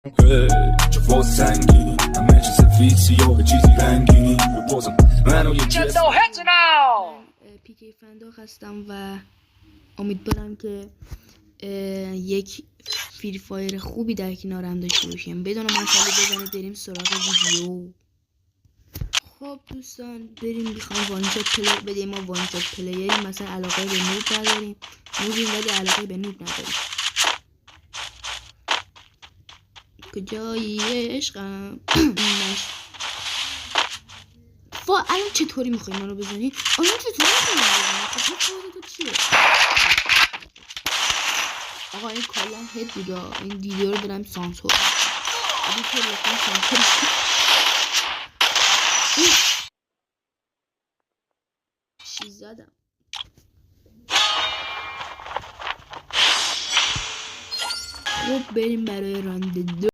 چه فاز سنگینی همه چیز سفید سیاه چیزی رنگینی بازم منو یه جسم پیکی فندق هستم و امیدوارم که یک فری فایر خوبی در کنارم داشته باشیم. بدون مسئله بزنید بریم سراغ ویدیو. خب دوستان بریم میخوام وان شات پلیر بدیم. ما وان شات پلیری مثلا علاقه به نوب نداریم، نوبیم ولی علاقه به نوب نداریم. کجایی عشقم؟ الان چطوری میخوایی منو بزنی؟ الان چطوری میخوایی منو بزنی؟ خب تو چیه؟ آقا این کلا هد بودا. این ویدیو رو برم سانسور ادیتور لطفا سانسور چی زدم. خب بریم برای راند 2.